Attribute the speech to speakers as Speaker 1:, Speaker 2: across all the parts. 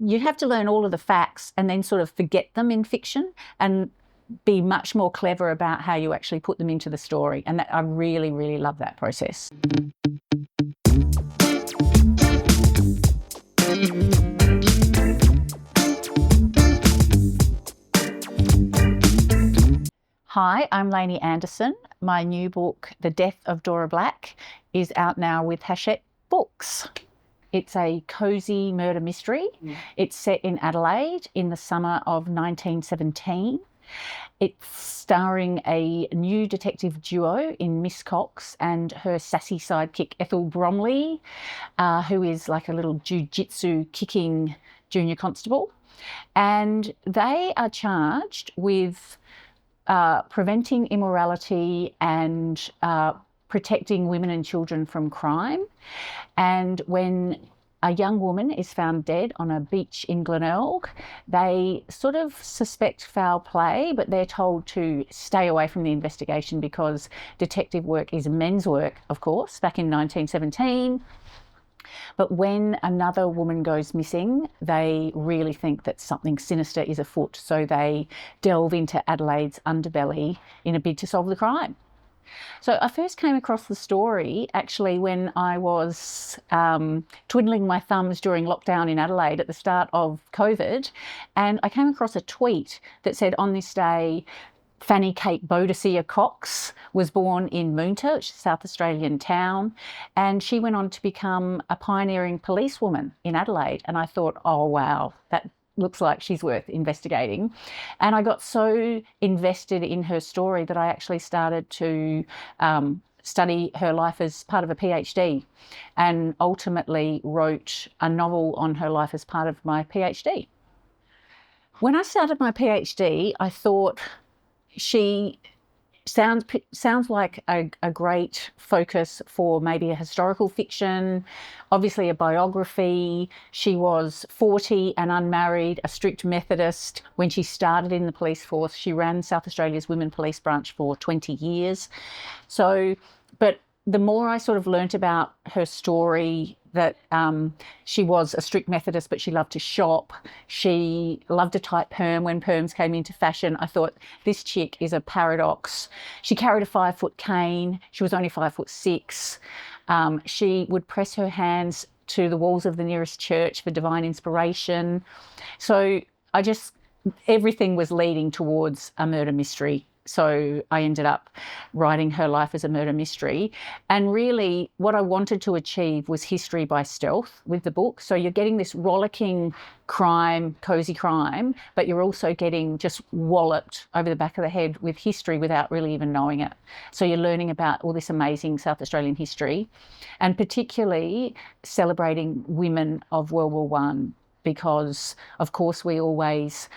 Speaker 1: you have to learn all of the facts and then sort of forget them in fiction and be much more clever about how you actually put them into the story. And I really, really love that process. Hi, I'm Lainie Anderson. My new book, The Death of Dora Black, is out now with Hachette books. It's a cosy murder mystery. It's set in Adelaide in the summer of 1917. It's starring a new detective duo in Miss Cox and her sassy sidekick Ethel Bromley, who is like a little jiu-jitsu kicking junior constable. And they are charged with preventing immorality and protecting women and children from crime. And when a young woman is found dead on a beach in Glenelg, they sort of suspect foul play, but they're told to stay away from the investigation because detective work is men's work, of course, back in 1917. But when another woman goes missing, they really think that something sinister is afoot, so they delve into Adelaide's underbelly in a bid to solve the crime. So I first came across the story actually when I was twiddling my thumbs during lockdown in Adelaide at the start of COVID, and I came across a tweet that said, on this day, Fanny Kate Boadicea Cox was born in Moonta, which is a South Australian town, and she went on to become a pioneering policewoman in Adelaide. And I thought, oh, wow, that looks like she's worth investigating. And I got so invested in her story that I actually started to study her life as part of a PhD, and ultimately wrote a novel on her life as part of my PhD. When I started my PhD, I thought, she sounds like a great focus for maybe a historical fiction, obviously a biography. She was 40 and unmarried, a strict Methodist. When she started in the police force, she ran South Australia's Women Police Branch for 20 years. So, but the more I sort of learnt about her story, that she was a strict Methodist, but she loved to shop. She loved a tight perm when perms came into fashion. I thought, this chick is a paradox. She carried a 5-foot cane. She was only 5'6". She would press her hands to the walls of the nearest church for divine inspiration. So everything was leading towards a murder mystery. So I ended up writing her life as a murder mystery. And really what I wanted to achieve was history by stealth with the book. So you're getting this rollicking crime, cosy crime, but you're also getting just walloped over the back of the head with history without really even knowing it. So you're learning about all this amazing South Australian history, and particularly celebrating women of World War I, because of course we always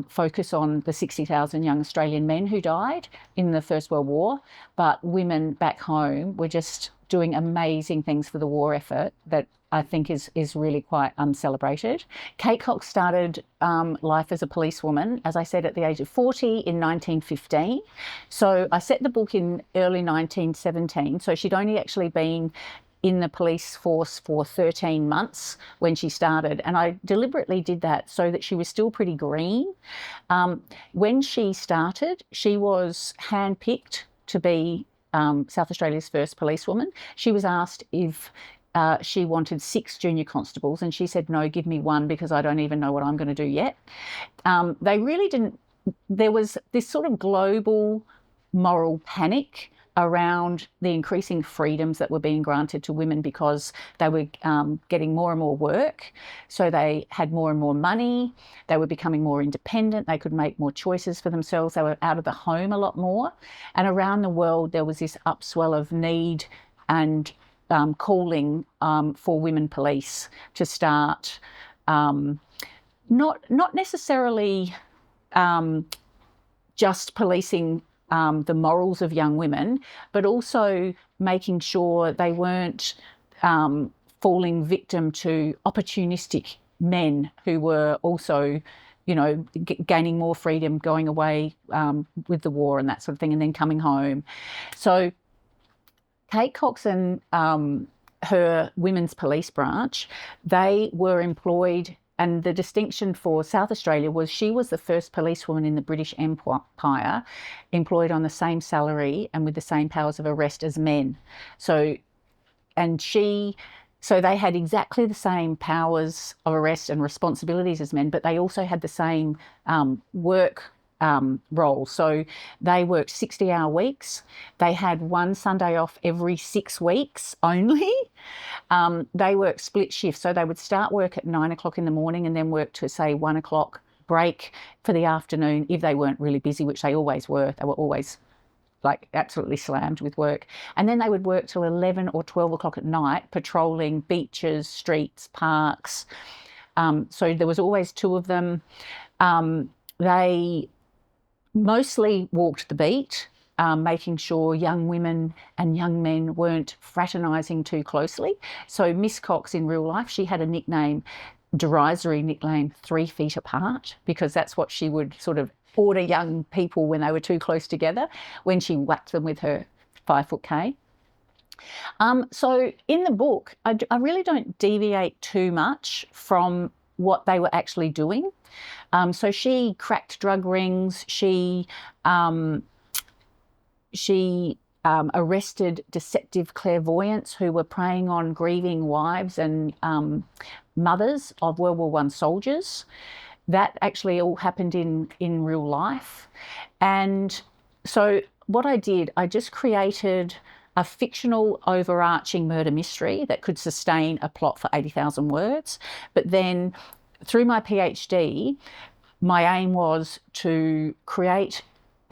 Speaker 1: focus on the 60,000 young Australian men who died in the First World War, but women back home were just doing amazing things for the war effort that I think is really quite uncelebrated. Kate Cox started life as a policewoman, as I said, at the age of 40 in 1915. So I set the book in early 1917, so she'd only actually been in the police force for 13 months when she started. And I deliberately did that so that she was still pretty green. When she started, she was handpicked to be South Australia's first policewoman. She was asked if she wanted 6 junior constables, and she said, no, give me 1 because I don't even know what I'm going to do yet. They really didn't. There was this sort of global moral panic around the increasing freedoms that were being granted to women because they were getting more and more work. So they had more and more money. They were becoming more independent. They could make more choices for themselves. They were out of the home a lot more. And around the world, there was this upswell of need and calling for women police to start not necessarily just policing the morals of young women, but also making sure they weren't falling victim to opportunistic men who were also, gaining more freedom, going away with the war and that sort of thing, and then coming home. So Kate Cox and her women's police branch, they were employed and the distinction for South Australia was she was the first policewoman in the British Empire employed on the same salary and with the same powers of arrest as men. So they had exactly the same powers of arrest and responsibilities as men, but they also had the same work role. So they worked 60-hour weeks. They had one Sunday off every 6 weeks only. They worked split shifts. So they would start work at 9 o'clock in the morning and then work to, say, 1 o'clock, break for the afternoon if they weren't really busy, which they always were. They were always like absolutely slammed with work. And then they would work till 11 or 12 o'clock at night, patrolling beaches, streets, parks. So there was always 2 of them. They mostly walked the beat, making sure young women and young men weren't fraternising too closely. So Miss Cox in real life, she had a nickname, derisory nickname, 3 feet apart, because that's what she would sort of order young people when they were too close together, when she whacked them with her 5-foot cane. So in the book, I really don't deviate too much from what they were actually doing. So she cracked drug rings. She arrested deceptive clairvoyants who were preying on grieving wives and mothers of World War I soldiers. That actually all happened in real life. And so what I did, I just created a fictional overarching murder mystery that could sustain a plot for 80,000 words. But then through my PhD, my aim was to create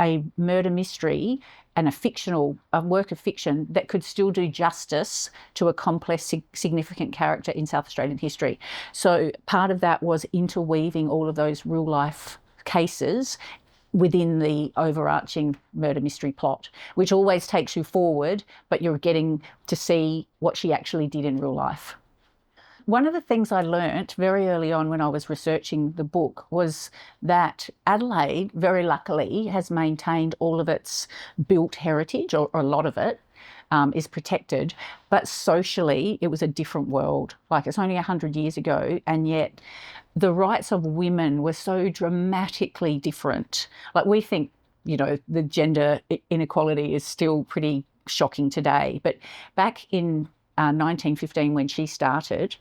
Speaker 1: a murder mystery and a work of fiction that could still do justice to a complex, significant character in South Australian history. So part of that was interweaving all of those real life cases within the overarching murder mystery plot, which always takes you forward, but you're getting to see what she actually did in real life. One of the things I learnt very early on when I was researching the book was that Adelaide, very luckily, has maintained all of its built heritage, or a lot of it is protected, but socially it was a different world. Like, it's only 100 years ago, and yet the rights of women were so dramatically different. Like, we think, the gender inequality is still pretty shocking today, but back in 1915, when she started,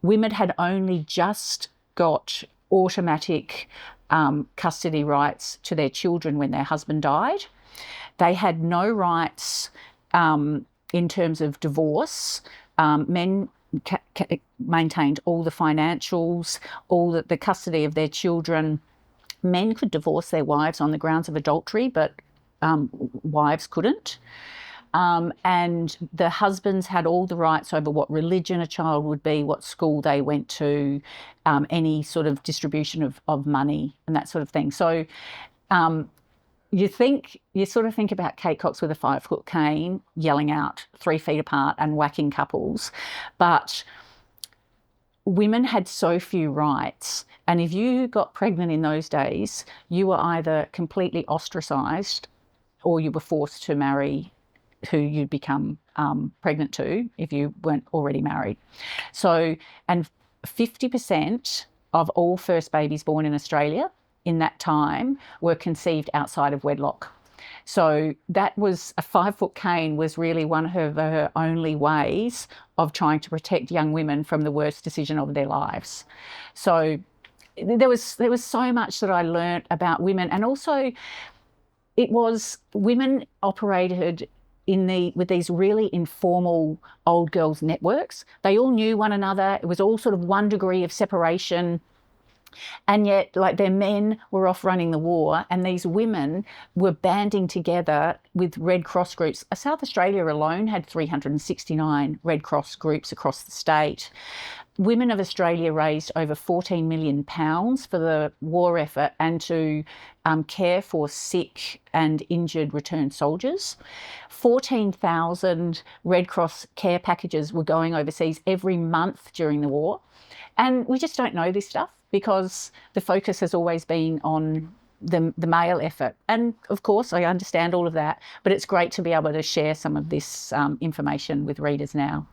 Speaker 1: women had only just got automatic custody rights to their children when their husband died. They had no rights in terms of divorce. Men maintained all the financials, all the custody of their children. Men could divorce their wives on the grounds of adultery, but wives couldn't. And the husbands had all the rights over what religion a child would be, what school they went to, any sort of distribution of money and that sort of thing. So you sort of think about Kate Cox with a 5-foot cane yelling out 3 feet apart and whacking couples, but women had so few rights. And if you got pregnant in those days, you were either completely ostracised or you were forced to marry who you'd become pregnant to if you weren't already married. So, and 50% of all first babies born in Australia in that time were conceived outside of wedlock. So that was, a 5-foot cane was really one of her only ways of trying to protect young women from the worst decision of their lives. So there was so much that I learnt about women, and also it was women operated with these really informal old girls networks. They all knew one another. It was all sort of 1 degree of separation. And yet, like, their men were off running the war, and these women were banding together with Red Cross groups. South Australia alone had 369 Red Cross groups across the state. Women of Australia raised over £14 million for the war effort and to care for sick and injured returned soldiers. 14,000 Red Cross care packages were going overseas every month during the war. And we just don't know this stuff because the focus has always been on the male effort. And of course, I understand all of that, but it's great to be able to share some of this information with readers now.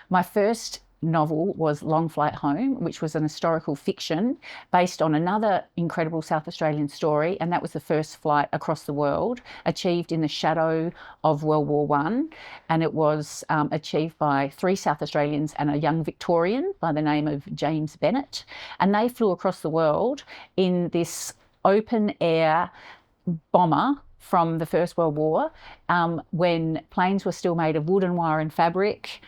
Speaker 1: My first novel was Long Flight Home, which was an historical fiction based on another incredible South Australian story, and that was the first flight across the world, achieved in the shadow of World War One, and it was achieved by 3 South Australians and a young Victorian by the name of James Bennett, and they flew across the world in this open-air bomber from the First World War, when planes were still made of wood and wire and fabric.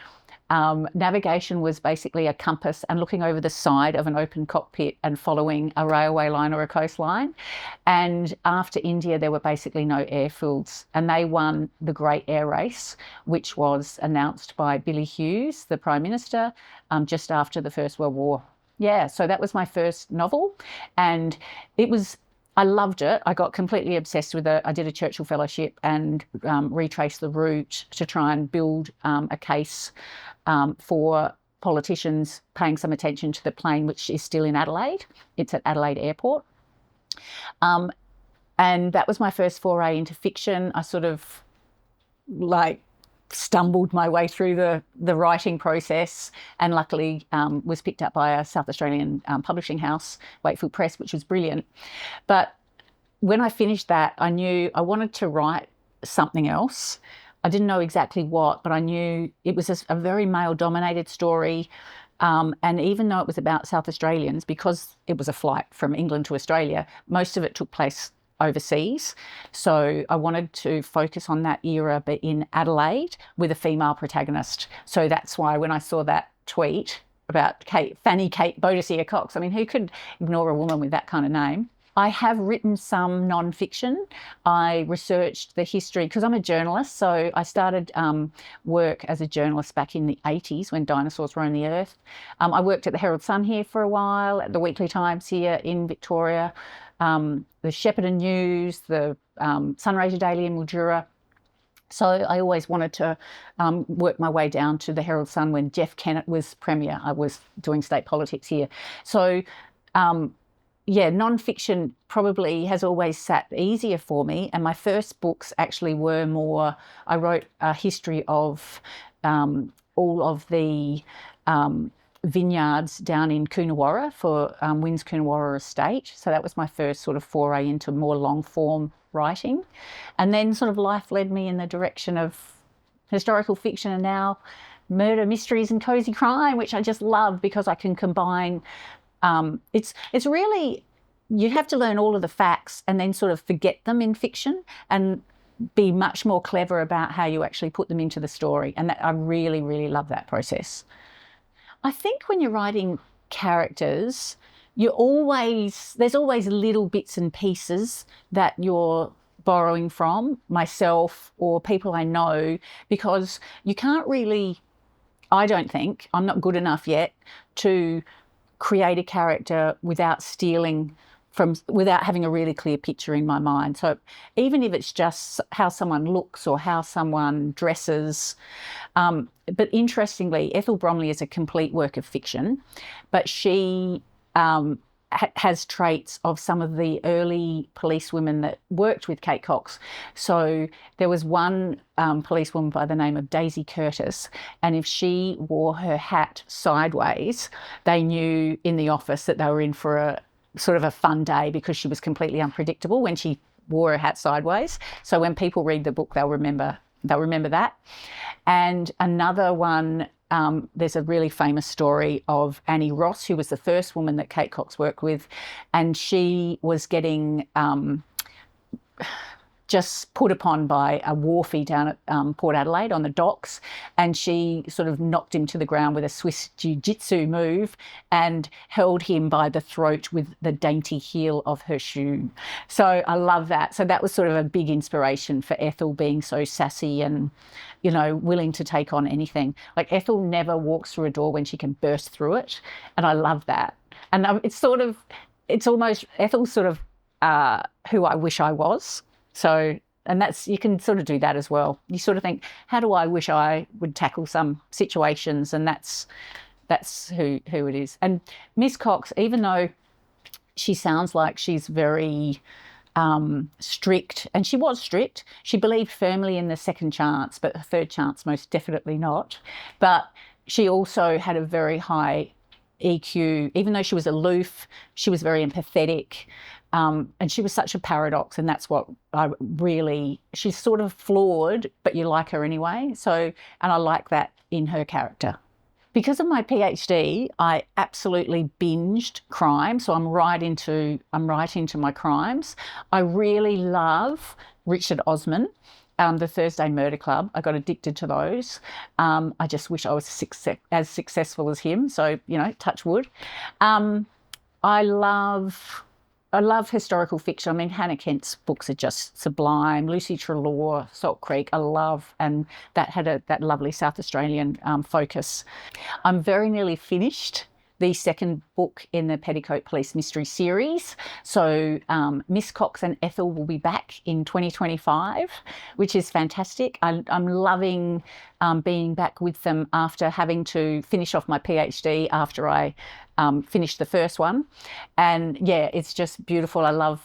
Speaker 1: Navigation was basically a compass and looking over the side of an open cockpit and following a railway line or a coastline. And after India, there were basically no airfields, and they won the Great Air Race, which was announced by Billy Hughes, the Prime Minister, just after the First World War. Yeah, so that was my first novel, and I loved it. I got completely obsessed with it. I did a Churchill Fellowship and retraced the route to try and build a case for politicians paying some attention to the plane, which is still in Adelaide. It's at Adelaide Airport. And that was my first foray into fiction. I sort of stumbled my way through the writing process, and luckily was picked up by a South Australian publishing house, Wakefield Press, which was brilliant. But when I finished that, I knew I wanted to write something else. I didn't know exactly what, but I knew it was a very male-dominated story. And even though it was about South Australians, because it was a flight from England to Australia, most of it took place overseas. So I wanted to focus on that era, but in Adelaide with a female protagonist. So that's why when I saw that tweet about Fanny Kate Boadicea Cox, I mean, who could ignore a woman with that kind of name? I have written some non-fiction. I researched the history, because I'm a journalist, so I started work as a journalist back in the 80s when dinosaurs roamed the earth. I worked at the Herald Sun here for a while, at the Weekly Times here in Victoria, the Shepparton News, the Sunraysia Daily in Mildura. So I always wanted to work my way down to the Herald Sun when Jeff Kennett was Premier. I was doing state politics here. So non-fiction probably has always sat easier for me. And my first books actually were more, I wrote a history of all of the vineyards down in Coonawarra for Wynn's Coonawarra Estate. So that was my first sort of foray into more long-form writing. And then sort of life led me in the direction of historical fiction and now murder mysteries and cosy crime, which I just love because I can combine. It's really, you have to learn all of the facts and then sort of forget them in fiction and be much more clever about how you actually put them into the story. And I really, really love that process. I think when you're writing characters, there's always little bits and pieces that you're borrowing from, myself or people I know, because you can't really, I don't think, I'm not good enough yet to create a character without having a really clear picture in my mind. So even if it's just how someone looks or how someone dresses, but interestingly, Ethel Bromley is a complete work of fiction, but she has traits of some of the early policewomen that worked with Kate Cox. So there was one policewoman by the name of Daisy Curtis, and if she wore her hat sideways, they knew in the office that they were in for a sort of a fun day because she was completely unpredictable when she wore her hat sideways. So when people read the book, they'll remember that. And another one, there's a really famous story of Annie Ross, who was the first woman that Kate Cox worked with, and she was getting just put upon by a wharfie down at Port Adelaide on the docks, and she sort of knocked him to the ground with a Swiss jiu-jitsu move and held him by the throat with the dainty heel of her shoe. So I love that. So that was sort of a big inspiration for Ethel, being so sassy and, you know, willing to take on anything. Like Ethel never walks through a door when she can burst through it, and I love that. And it's almost Ethel's sort of who I wish I was. So, and you can sort of do that as well. You sort of think, how do I wish I would tackle some situations? And that's who it is. And Miss Cox, even though she sounds like she's very strict, and she was strict, she believed firmly in the second chance, but the third chance most definitely not. But she also had a very high EQ. Even though she was aloof, she was very empathetic. And she was such a paradox, and that's what she's sort of flawed, but you like her anyway. So, and I like that in her character. Because of my PhD, I absolutely binged crime. So I'm right into my crimes. I really love Richard Osman, the Thursday Murder Club. I got addicted to those. I just wish I was as successful as him. So, touch wood. I love historical fiction. I mean, Hannah Kent's books are just sublime. Lucy Treloar, Salt Creek, I love, and that had that lovely South Australian focus. I'm very nearly finished the second book in the Petticoat Police Mystery series. So Miss Cox and Ethel will be back in 2025, which is fantastic. I'm loving being back with them after having to finish off my PhD after I finished the first one. And yeah, it's just beautiful. I love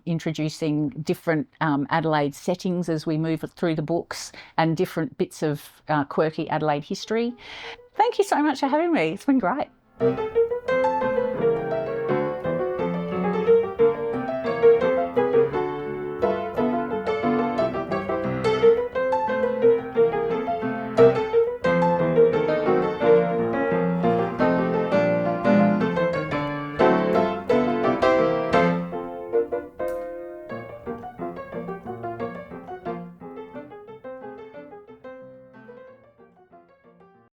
Speaker 1: introducing different Adelaide settings as we move through the books and different bits of quirky Adelaide history. Thank you so much for having me. It's been great.